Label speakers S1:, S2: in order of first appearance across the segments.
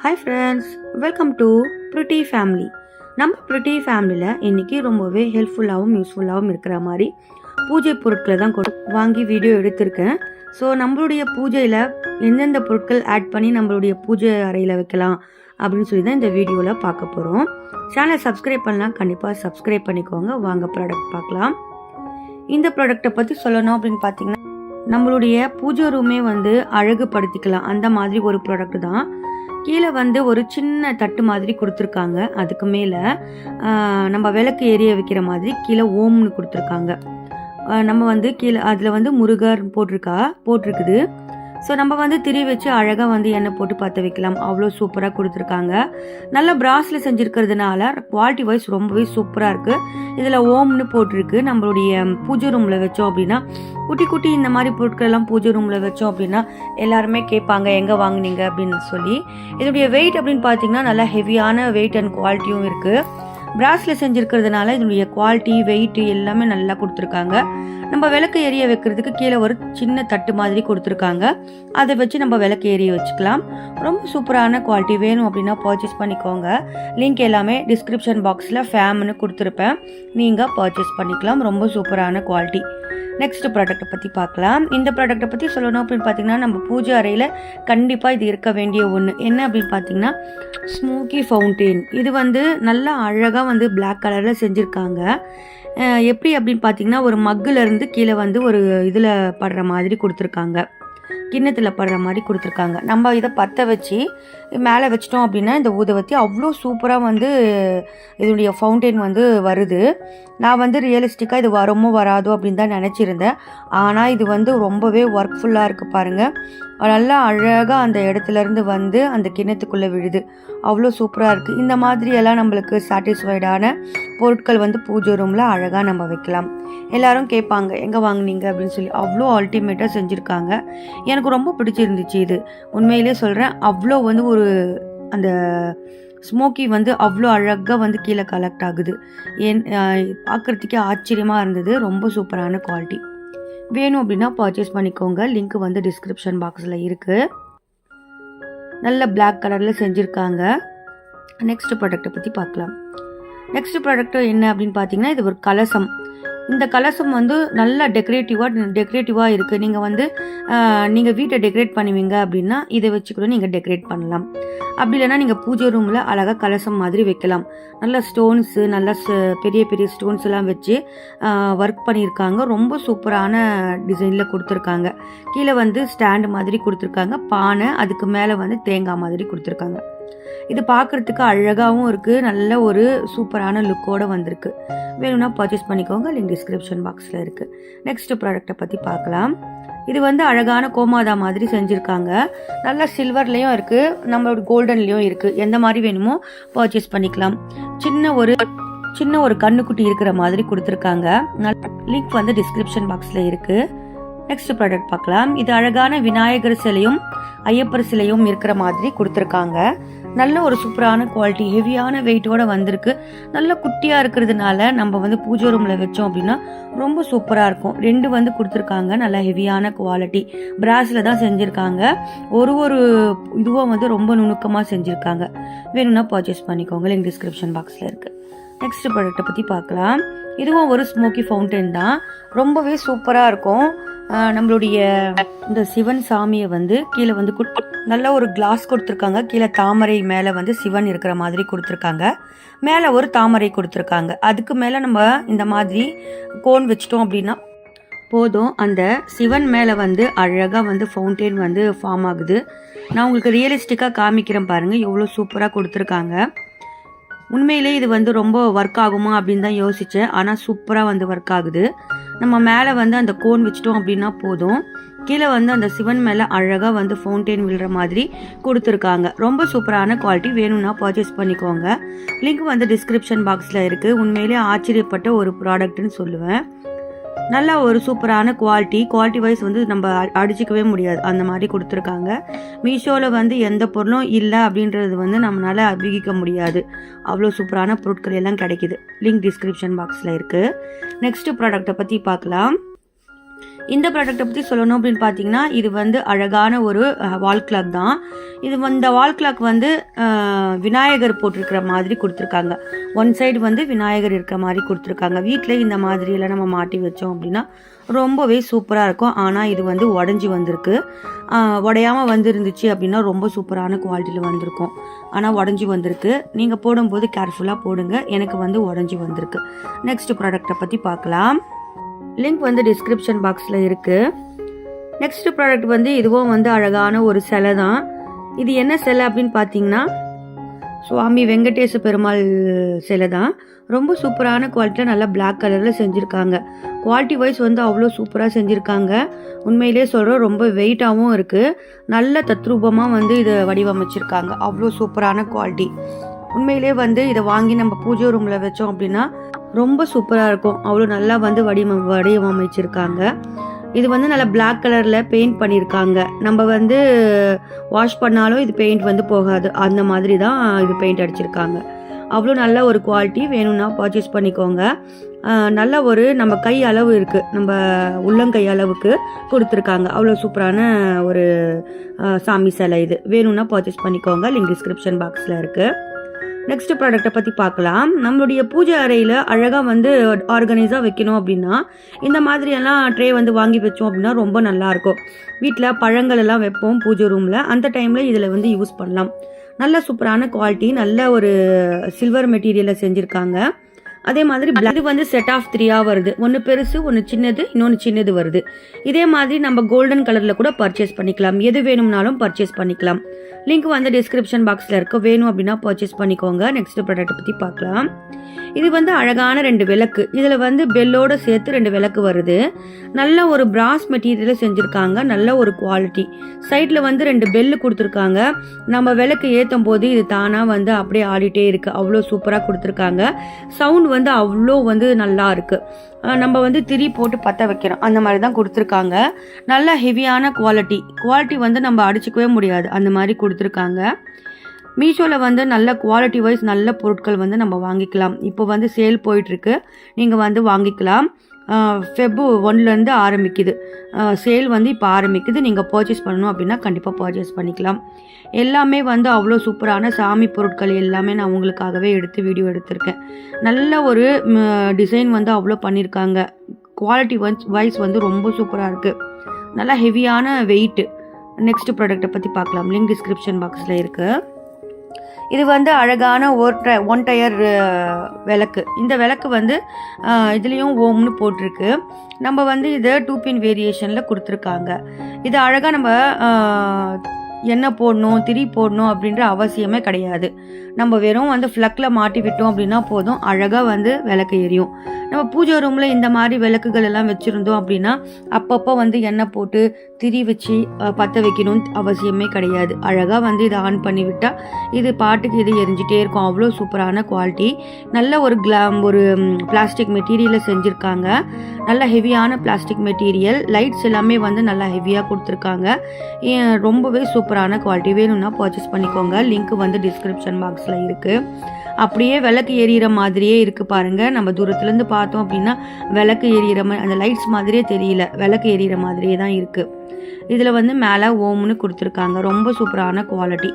S1: Hi friends, welcome to pretty family. நம்ம pretty ஃபேமிலியில் இன்றைக்கி ரொம்பவே ஹெல்ப்ஃபுல்லாகவும் யூஸ்ஃபுல்லாகவும் இருக்கிற மாதிரி பூஜை பொருட்களை தான் வாங்கி வீடியோ எடுத்திருக்கேன். ஸோ நம்மளுடைய பூஜையில் எந்தெந்த பொருட்கள் ஆட் பண்ணி நம்மளுடைய பூஜை அறையில் வைக்கலாம் அப்படின்னு சொல்லி தான் இந்த வீடியோவில் பார்க்க போகிறோம். சேனலை சப்ஸ்கிரைப் பண்ணலாம், கண்டிப்பாக சப்ஸ்கிரைப் பண்ணிக்கோங்க. வாங்க ப்ராடக்ட் பார்க்கலாம். இந்த ப்ராடக்டை பற்றி சொல்லணும் அப்படின்னு பார்த்தீங்கன்னா, நம்மளுடைய பூஜை ரூமே அழகுபடுத்திக்கலாம் அந்த மாதிரி ஒரு ப்ராடக்ட் தான். கீழே ஒரு சின்ன தட்டு மாதிரி கொடுத்துருக்காங்க. அதுக்கு மேலே நம்ம விளக்கு எரிய வைக்கிற மாதிரி கீழே ஓம்னு கொடுத்துருக்காங்க. நம்ம கீழே அதில் முருகர் போட்டிருக்குது. ஸோ நம்ம திரி வச்சு அழகாக எண்ணெய் போட்டு பற்ற வைக்கலாம். அவ்வளோ சூப்பராக கொடுத்துருக்காங்க. நல்ல பிராஸில் செஞ்சுருக்கிறதுனால குவாலிட்டி வைஸ் ரொம்பவே சூப்பராக இருக்குது. இதில் ஓம்னு போட்டிருக்கு. நம்மளுடைய பூஜை ரூமில் வச்சோம் அப்படின்னா, குட்டி குட்டி இந்த மாதிரி பொருட்கள் எல்லாம் பூஜை ரூமில் வச்சோம் அப்படின்னா எல்லாருமே கேட்பாங்க எங்கே வாங்கினீங்க அப்படின்னு சொல்லி. இதனுடைய வெயிட் அப்படின்னு பார்த்தீங்கன்னா நல்லா ஹெவியான வெயிட் அண்ட் குவாலிட்டியும் இருக்குது. பிராஸில் செஞ்சுருக்கிறதுனால இதனுடைய குவாலிட்டி வெயிட் எல்லாமே நல்லா கொடுத்துருக்காங்க. நம்ம விளக்கு எரிய வைக்கிறதுக்கு கீழே ஒரு சின்ன தட்டு மாதிரி கொடுத்துருக்காங்க. அதை வச்சு நம்ம விளக்கு எரிய வச்சுக்கலாம். ரொம்ப சூப்பரான குவாலிட்டி. வேணும் அப்படின்னா பர்ச்சேஸ் பண்ணிக்கோங்க. லிங்க் எல்லாமே டிஸ்கிரிப்ஷன் பாக்ஸில் ஃபேம்னு கொடுத்துருப்பேன், நீங்கள் பர்ச்சேஸ் பண்ணிக்கலாம். ரொம்ப சூப்பரான குவாலிட்டி. நெக்ஸ்ட் ப்ராடக்ட்டை பற்றி பார்க்கலாம். இந்த ப்ராடக்ட்டை பற்றி சொல்லணும் அப்படின்னு பார்த்தீங்கன்னா, நம்ம பூஜை அறையில் கண்டிப்பாக இது இருக்க வேண்டிய ஒன்று. என்ன அப்படின்னு பார்த்தீங்கன்னா, ஸ்மோக்கி ஃபவுண்டெயின். இது நல்லா அழகாக பிளாக் கலரில் செஞ்சுருக்காங்க. எப்படி அப்படின்னு பார்த்தீங்கன்னா, ஒரு மக்குலேருந்து கீழே ஒரு இதில் படுற மாதிரி கொடுத்துருக்காங்க, கிண்ணத்தில் படுற மாதிரி கொடுத்துருக்காங்க. நம்ம இதை பற்ற வச்சு மேலே வச்சிட்டோம் அப்படின்னா இந்த ஊதுவத்தி அவ்வளோ சூப்பராக இதனுடைய ஃபவுண்டெயின் வருது. நான் ரியலிஸ்டிக்காக இது வருமோ வராதோ அப்படின்னு தான் நினச்சிருந்தேன். ஆனால் இது ரொம்பவே ஒர்க்ஃபுல்லாக இருக்குது பாருங்கள். நல்லா அழகாக அந்த இடத்துலேருந்து அந்த கிண்ணத்துக்குள்ளே விழுது. அவ்வளோ சூப்பராக இருக்குது. இந்த மாதிரியெல்லாம் நம்மளுக்கு சாட்டிஸ்ஃபைடான பொருட்கள் பூஜை ரூமில் அழகாக நம்ம வைக்கலாம். எல்லாரும் கேட்பாங்க எங்கே வாங்கினீங்க அப்படின்னு சொல்லி. அவ்வளோ அல்டிமேட்டாக செஞ்சுருக்காங்க. எனக்கு ரொம்ப பிடிச்சிருந்துச்சு இது. உண்மையிலே சொல்கிறேன். அவ்வளோ ஒரு அந்த ஸ்மோக்கி அவ்வளோ அழகாக கீழே கலெக்ட் ஆகுது. பார்க்குறதுக்கே ஆச்சரியமாக இருந்தது. ரொம்ப சூப்பரான குவாலிட்டி. வேணும் அப்படின்னா பர்ச்சேஸ் பண்ணிக்கோங்க. லிங்க் டிஸ்கிரிப்ஷன் பாக்ஸில் இருக்குது. நல்ல பிளாக் கலரில் செஞ்சுருக்காங்க. நெக்ஸ்ட் ப்ராடக்ட்டை பற்றி பார்க்கலாம். நெக்ஸ்ட் ப்ராடக்ட் என்ன அப்படின்னு பார்த்தீங்கன்னா, இது ஒரு கலசம். இந்த கலசம் நல்லா டெக்கரேட்டிவாக இருக்குது. நீங்கள் வீட்டை டெக்கரேட் பண்ணுவீங்க அப்படின்னா இதை வச்சு கூட நீங்கள் டெக்கரேட் பண்ணலாம். அப்படி இல்லைனா நீங்கள் பூஜை ரூமில் அழகாக கலசம் மாதிரி வைக்கலாம். நல்ல ஸ்டோன்ஸு, நல்ல பெரிய பெரிய ஸ்டோன்ஸ் எல்லாம் வச்சு ஒர்க் பண்ணியிருக்காங்க. ரொம்ப சூப்பரான டிசைனில் கொடுத்துருக்காங்க. கீழே ஸ்டாண்டு மாதிரி கொடுத்துருக்காங்க. பானை, அதுக்கு மேலே தேங்காய் மாதிரி கொடுத்துருக்காங்க. இது பார்க்குறதுக்கு அழகாகவும் இருக்குது. நல்ல ஒரு சூப்பரான லுக்கோடு வந்திருக்கு. வேணும்னா பர்ச்சேஸ் பண்ணிக்கோங்க. லிங்க் டிஸ்கிரிப்ஷன் பாக்ஸில் இருக்குது. நெக்ஸ்ட் ப்ராடக்ட்டை பற்றி பார்க்கலாம். இது அழகான கோமாதா மாதிரி செஞ்சுருக்காங்க. நல்லா சில்வர்லேயும் இருக்குது, நம்மளோட கோல்டன்லேயும் இருக்குது. எந்த மாதிரி வேணுமோ பர்ச்சேஸ் பண்ணிக்கலாம். சின்ன ஒரு கண்ணுக்குட்டி இருக்கிற மாதிரி கொடுத்துருக்காங்க. லிங்க் டிஸ்கிரிப்ஷன் பாக்ஸில் இருக்குது. நெக்ஸ்ட் ப்ராடக்ட் பார்க்கலாம். இது அழகான விநாயகர் சிலையும் ஐயப்பர் சிலையும் இருக்கிற மாதிரி கொடுத்துருக்காங்க. நல்ல ஒரு சூப்பரான குவாலிட்டி, ஹெவியான வெயிட்டோட வந்திருக்கு. நல்ல குட்டியாக இருக்கிறதுனால நம்ம பூஜை ரூமில் வச்சோம் அப்படின்னா ரொம்ப சூப்பராக இருக்கும். ரெண்டு கொடுத்துருக்காங்க. நல்ல ஹெவியான குவாலிட்டி. பிராஸில் தான் செஞ்சுருக்காங்க. ஒரு இதுவும் ரொம்ப நுணுக்கமாக செஞ்சுருக்காங்க. வேணும்னா பர்ச்சேஸ் பண்ணிக்கோங்க. லிங்க் டிஸ்கிரிப்ஷன் பாக்ஸில் இருக்குது. நெக்ஸ்ட் ப்ராடக்ட்டை பற்றி பார்க்கலாம். இதுவும் ஒரு ஸ்மோக்கி ஃபவுண்டன் தான். ரொம்பவே சூப்பராக இருக்கும். நம்மளுடைய இந்த சிவன் சாமியை கீழே நல்ல ஒரு கிளாஸ் கொடுத்துருக்காங்க. கீழே தாமரை மேலே சிவன் இருக்கிற மாதிரி கொடுத்துருக்காங்க. மேலே ஒரு தாமரை கொடுத்துருக்காங்க. அதுக்கு மேலே நம்ம இந்த மாதிரி கோன் வச்சிட்டோம் அப்படின்னா போதும். அந்த சிவன் மேலே அழகாக ஃபவுண்டெயின் ஃபார்ம் ஆகுது. நான் உங்களுக்கு ரியலிஸ்டிக்காக காமிக்கிறேன் பாருங்கள். எவ்வளோ சூப்பராக கொடுத்துருக்காங்க. உண்மையிலே இது ரொம்ப ஒர்க் ஆகுமா அப்படின்னு தான் யோசித்தேன். ஆனால் சூப்பராக ஒர்க் ஆகுது. நம்ம மேலே அந்த கோன் வச்சிட்டோம் அப்படின்னா போதும். கீழே அந்த சிவன் மேலே அழகாக ஃபவுண்டெயின் விழுற மாதிரி கொடுத்துருக்காங்க. ரொம்ப சூப்பரான குவாலிட்டி. வேணும்னா பர்ச்சேஸ் பண்ணிக்கோங்க. லிங்க் டிஸ்கிரிப்ஷன் பாக்ஸில் இருக்குது. உண்மையிலே ஆச்சரியப்பட்ட ஒரு ப்ராடக்ட்னு சொல்லுவேன். நல்ல ஒரு சூப்பரான குவாலிட்டி வைஸ் நம்ம அடிச்சிக்கவே முடியாது, அந்த மாதிரி கொடுத்துருக்காங்க. மீஷோவில் எந்த பொருளும் இல்லை அப்படின்றது நம்மளால் அபிகிக்க முடியாது. அவ்வளோ சூப்பரான பொருட்கள் எல்லாம் கிடைக்கிது. லிங்க் டிஸ்கிரிப்ஷன் பாக்ஸில் இருக்குது. நெக்ஸ்ட் ப்ராடக்ட்டை பற்றி பார்க்கலாம். இந்த ப்ராடக்ட்டை பற்றி சொல்லணும் அப்படின்னு பார்த்தீங்கன்னா, இது வந்து அழகான ஒரு வால் கிளாக் தான். இந்த வால் கிளாக் வந்து விநாயகர் போட்டிருக்கிற மாதிரி கொடுத்துருக்காங்க. ஒன் சைடு வந்து விநாயகர் இருக்கிற மாதிரி கொடுத்துருக்காங்க. வீட்டில் இந்த மாதிரியெல்லாம் நம்ம மாட்டி வச்சோம் அப்படின்னா ரொம்பவே சூப்பராக இருக்கும். ஆனால் இது வந்து உடஞ்சி வந்திருக்கு. உடையாமல் வந்துருந்துச்சு அப்படின்னா ரொம்ப சூப்பரான குவாலிட்டியில் வந்திருக்கும். ஆனால் உடஞ்சி வந்திருக்கு. நீங்கள் போடும்போது கேர்ஃபுல்லாக போடுங்க. எனக்கு வந்து உடஞ்சி வந்திருக்கு. நெக்ஸ்ட் ப்ராடக்ட்டை பற்றி பார்க்கலாம். லிங்க் வந்து டிஸ்கிரிப்ஷன் பாக்ஸில் இருக்குது. நெக்ஸ்ட் ப்ராடக்ட் வந்து இதுவும் வந்து அழகான ஒரு சிலை தான். இது என்ன சிலை அப்படின்னு பார்த்தீங்கன்னா, சுவாமி வெங்கடேச பெருமாள் சிலை தான். ரொம்ப சூப்பரான குவாலிட்டியில் நல்லா பிளாக் கலரில் செஞ்சுருக்காங்க. குவாலிட்டி வைஸ் வந்து அவ்வளோ சூப்பராக செஞ்சுருக்காங்க. உண்மையிலே சொல்கிறோம், ரொம்ப வெயிட்டாகவும் இருக்குது. நல்ல தத்ரூபமாக வந்து இதை வடிவமைச்சிருக்காங்க. அவ்வளோ சூப்பரான குவாலிட்டி. உண்மையிலே வந்து இதை வாங்கி நம்ம பூஜை ரூமில் வச்சோம் அப்படின்னா ரொம்ப சூப்பராக இருக்கும். அவ்வளோ நல்லா வந்து வடிவமைச்சிருக்காங்க. இது வந்து நல்லா பிளாக் கலரில் பெயிண்ட் பண்ணியிருக்காங்க. நம்ம வந்து வாஷ் பண்ணாலும் இது பெயிண்ட் வந்து போகாது. அந்த மாதிரி தான் இது பெயிண்ட் அடிச்சிருக்காங்க. அவ்வளோ நல்ல ஒரு குவாலிட்டி. வேணும்னா பர்ச்சேஸ் பண்ணிக்கோங்க. நல்ல ஒரு நம்ம கை அளவு இருக்குது, நம்ம உள்ளங்கை அளவுக்கு கொடுத்துருக்காங்க. அவ்வளோ சூப்பரான ஒரு சாமி சிலை. இது வேணும்னா பர்ச்சேஸ் பண்ணிக்கோங்க. லிங்க் டிஸ்கிரிப்ஷன் பாக்ஸில் இருக்குது. நெக்ஸ்ட் ப்ராடக்ட்டை பற்றி பார்க்கலாம். நம்மளுடைய பூஜை அறையில் அழகாக வந்து ஆர்கனைஸாக வைக்கணும் அப்படின்னா இந்த மாதிரியெல்லாம் ட்ரே வந்து வாங்கி வச்சோம் அப்படின்னா ரொம்ப நல்லாயிருக்கும். வீட்டில் பழங்கள் எல்லாம் வைப்போம் பூஜை ரூமில். அந்த டைமில் இதில் வந்து யூஸ் பண்ணலாம். நல்ல சூப்பரான குவாலிட்டி, நல்ல ஒரு சில்வர் மெட்டீரியலில் செஞ்சுருக்காங்க. அதே மாதிரி இது வந்து செட் ஆஃப் 3 வருது. ஒன்று பெருசு, ஒன்று சின்னது, இன்னொன்று சின்னது வருது. இதே மாதிரி நம்ம கோல்டன் கலரில் கூட பர்ச்சேஸ் பண்ணிக்கலாம். எது வேணும்னாலும் பர்ச்சேஸ் பண்ணிக்கலாம். லிங்க் வந்து டிஸ்கிரிப்ஷன் பாக்ஸில் இருக்க. வேணும் அப்படின்னா பர்ச்சேஸ் பண்ணிக்கோங்க. நெக்ஸ்ட் ப்ராடக்ட் பற்றி பார்க்கலாம். இது வந்து அழகான 2 விளக்கு. இதில் வந்து பெல்லோடு சேர்த்து 2 விளக்கு வருது. நல்ல ஒரு பிராஸ் மெட்டீரியலில் செஞ்சுருக்காங்க. நல்ல ஒரு குவாலிட்டி. சைடில் வந்து 2 பெல்லு கொடுத்துருக்காங்க. நம்ம விளக்கு ஏற்றும் போது இது தானாக வந்து அப்படியே ஆடிட்டே இருக்குது. அவ்வளோ சூப்பராக கொடுத்துருக்காங்க. சவுண்ட் வந்து அவ்வளோ வந்து நல்லா இருக்குது. நம்ம வந்து திரி போட்டு பற்ற வைக்கிறோம், அந்த மாதிரி தான் கொடுத்துருக்காங்க. நல்ல ஹெவியான குவாலிட்டி வந்து நம்ம அடிச்சுக்கவே முடியாது, அந்த மாதிரி கொடுத்துருக்காங்க. மீஷோவில் வந்து நல்ல குவாலிட்டி வைஸ் நல்ல பொருட்கள் வந்து நம்ம வாங்கிக்கலாம். இப்போ வந்து சேல் போயிட்டுருக்கு, நீங்கள் வந்து வாங்கிக்கலாம். ஃபெப் 1 ஆரம்பிக்குது சேல் வந்து இப்போ ஆரம்பிக்குது. நீங்கள் பர்ச்சேஸ் பண்ணணும் அப்படின்னா கண்டிப்பாக பர்ச்சேஸ் பண்ணிக்கலாம். எல்லாமே வந்து அவ்வளோ சூப்பரான சாமி பொருட்கள் எல்லாமே நான் உங்களுக்காகவே எடுத்து வீடியோ எடுத்திருக்கேன். நல்ல ஒரு டிசைன் வந்து அவ்வளோ பண்ணியிருக்காங்க. குவாலிட்டி வைஸ் வந்து ரொம்ப சூப்பராக இருக்குது. நல்லா ஹெவியான வெயிட்டு. நெக்ஸ்ட் ப்ராடக்ட்டை பற்றி பார்க்கலாம். லிங்க் டிஸ்கிரிப்ஷன் பாக்ஸில் இருக்குது. இது வந்து அழகான ஒன் டயர் விளக்கு. இந்த விளக்கு வந்து இதுலேயும் ஓம்னு போட்டிருக்கு. நம்ம வந்து இதை 2 பின் வேரியேஷனில் கொடுத்துருக்காங்க. இது அழகாக நம்ம எண்ணெய் போடணும், திரி போடணும் அப்படின்ற அவசியமே கிடையாது. நம்ம வெறும் வந்து ஃப்ளக்கில் மாட்டி விட்டோம் அப்படின்னா போதும், அழகாக வந்து விளக்கு எரியும். நம்ம பூஜை ரூமில் இந்த மாதிரி விளக்குகள் எல்லாம் வச்சுருந்தோம் அப்படின்னா அப்பப்போ வந்து எண்ணெய் போட்டு திரி வச்சு பற்ற வைக்கணும்னு அவசியமே கிடையாது. அழகாக வந்து இதை ஆன் பண்ணி விட்டால் இது பாட்டுக்கு இது எரிஞ்சிட்டே இருக்கும். அவ்வளோ சூப்பரான குவாலிட்டி. நல்ல ஒரு ஒரு பிளாஸ்டிக் மெட்டீரியலில் செஞ்சுருக்காங்க. நல்ல ஹெவியான பிளாஸ்டிக் மெட்டீரியல். லைட்ஸ் எல்லாமே வந்து நல்லா ஹெவியாக கொடுத்துருக்காங்க. ரொம்பவே சூப்பரான குவாலிட்டி. வேணும்னா பர்ச்சேஸ் பண்ணிக்கோங்க. லிங்க் வந்து டிஸ்கிரிப்ஷன் பாக்ஸில் இருக்குது. அப்படியே விளக்கு எரியிற மாதிரியே இருக்குது பாருங்கள். நம்ம தூரத்துலேருந்து பார்த்தோம் அப்படின்னா விளக்கு எரியிற மாதிரி அந்த லைட்ஸ் மாதிரியே தெரியல, விளக்கு எரியிற மாதிரியே தான் இருக்குது. இதில் வந்து மேலே ஓம்னு கொடுத்துருக்காங்க. ரொம்ப சூப்பரான குவாலிட்டி.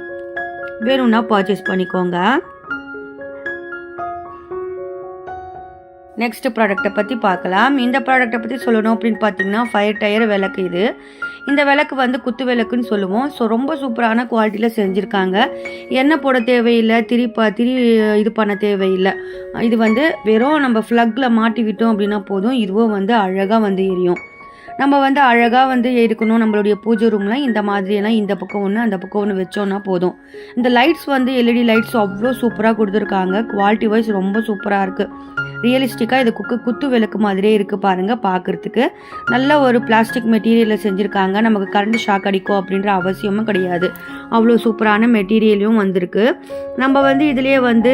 S1: வேணும்னா பர்ச்சேஸ் பண்ணிக்கோங்க. நெக்ஸ்ட் ப்ராடக்ட்டை பற்றி பார்க்கலாம். இந்த ப்ராடக்ட்டை பற்றி சொல்லணும் அப்படின்னு பார்த்தீங்கன்னா 5 டயர் விளக்கு. இது இந்த விளக்கு வந்து குத்து விளக்குன்னு சொல்லுவோம். ஸோ ரொம்ப சூப்பரான குவாலிட்டியில் செஞ்சுருக்காங்க. எண்ணெய் போட தேவையில்லை, திரி இது பண்ண தேவையில்லை. இது வந்து வெறும் நம்ம ஃப்ளக்கில் மாட்டி விட்டோம் அப்படின்னா போதும், இதுவும் வந்து அழகாக வந்து எரியும். நம்ம வந்து அழகாக வந்து எடுக்கணும். நம்மளுடைய பூஜை ரூம்லாம் இந்த மாதிரியெல்லாம் இந்த பக்கம் ஒன்று அந்த பக்கம் ஒன்று வச்சோன்னா போதும். இந்த லைட்ஸ் வந்து எல்இடி லைட்ஸ் அவ்வளோ சூப்பராக கொடுத்துருக்காங்க. குவாலிட்டி வைஸ் ரொம்ப சூப்பராக இருக்குது. ரியலிஸ்டிக்காக இது குத்து விளக்கு மாதிரியே இருக்குது பாருங்கள் பார்க்குறதுக்கு. நல்ல ஒரு பிளாஸ்டிக் மெட்டீரியலில் செஞ்சுருக்காங்க. நமக்கு கரண்ட் ஷாக் அடிக்கும் அப்படின்ற அவசியமும் கிடையாது. அவ்வளோ சூப்பரான மெட்டீரியலும் வந்திருக்கு. நம்ம வந்து இதுலேயே வந்து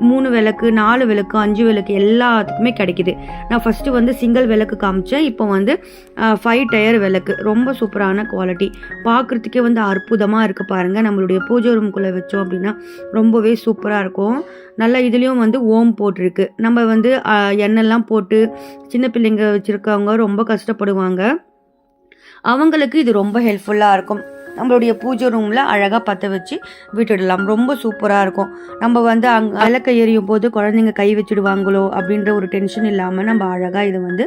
S1: 3 விளக்கு, 4 விளக்கு, 5 விளக்கு எல்லாத்துக்குமே கிடைக்கிது. நான் ஃபஸ்ட்டு வந்து சிங்கிள் விளக்கு காமிச்சேன். இப்போ வந்து 5 டயர் விளக்கு. ரொம்ப சூப்பரான குவாலிட்டி. பார்க்குறதுக்கே வந்து அற்புதமாக இருக்குது பாருங்கள். நம்மளுடைய பூஜை ரூம்குள்ளே வச்சோம் அப்படின்னா ரொம்பவே சூப்பராக இருக்கும். நல்லா இதுலேயும் வந்து ஓம் போட்டிருக்கு. நம்ம வந்து எண்ணெய்லாம் போட்டு சின்ன பிள்ளைங்க வச்சுருக்கவங்க ரொம்ப கஷ்டப்படுவாங்க. அவங்களுக்கு இது ரொம்ப ஹெல்ப்ஃபுல்லாக இருக்கும். நம்மளுடைய பூஜை ரூமில் அழகாக பற்ற வச்சு விட்டுடலாம். ரொம்ப சூப்பராக இருக்கும். நம்ம வந்து அங்கே விளக்க எரியும் போது குழந்தைங்க கை வச்சுடுவாங்களோ அப்படின்ற ஒரு டென்ஷன் இல்லாமல் நம்ம அழகாக இதை வந்து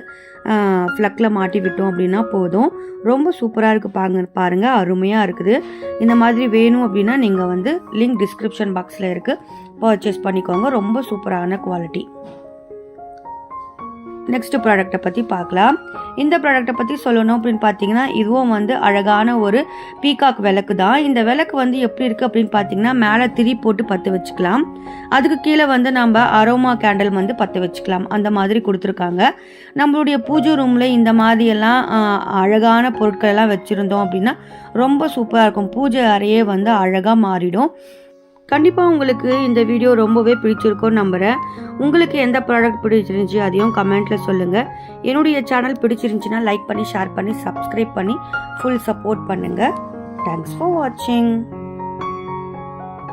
S1: ஃப்ளக்கில் மாட்டி விட்டோம் அப்படின்னா போதும். ரொம்ப சூப்பராக இருக்குது. பாருங்கள், அருமையாக இருக்குது. இந்த மாதிரி வேணும் அப்படின்னா நீங்கள் வந்து லிங்க் டிஸ்கிரிப்ஷன் பாக்ஸில் இருக்குது, பர்ச்சேஸ் பண்ணிக்கோங்க. ரொம்ப சூப்பரான குவாலிட்டி. நெக்ஸ்ட் ப்ராடக்டை பற்றி பார்க்கலாம். இந்த ப்ராடக்டை பற்றி சொல்லணும் அப்படின்னு பார்த்தீங்கன்னா, இதுவும் வந்து அழகான ஒரு பீகாக் விளக்கு தான். இந்த விளக்கு வந்து எப்படி இருக்குது அப்படின்னு பார்த்தீங்கன்னா, மேலே திரி போட்டு பற்ற வச்சுக்கலாம். அதுக்கு கீழே வந்து நம்ம அரோமா கேண்டில் வந்து பற்ற வச்சுக்கலாம். அந்த மாதிரி கொடுத்துருக்காங்க. நம்மளுடைய பூஜை ரூமில் இந்த மாதிரியெல்லாம் அழகான பொருட்கள் எல்லாம் வச்சுருந்தோம் அப்படின்னா ரொம்ப சூப்பராக இருக்கும். பூஜை அறையே வந்து அழகாக மாறிடும். கண்டிப்பாக உங்களுக்கு இந்த வீடியோ ரொம்பவே பிடிச்சிருக்கும்னு நம்புகிறேன். உங்களுக்கு எந்த ப்ராடக்ட் பிடிச்சிருந்துச்சி அதையும் கமெண்ட்டில் சொல்லுங்கள். என்னுடைய சேனல் பிடிச்சிருந்துச்சின்னா லைக் பண்ணி, ஷேர் பண்ணி, சப்ஸ்கிரைப் பண்ணி ஃபுல் சப்போர்ட் பண்ணுங்கள். தேங்க்ஸ் ஃபார் வாட்சிங்.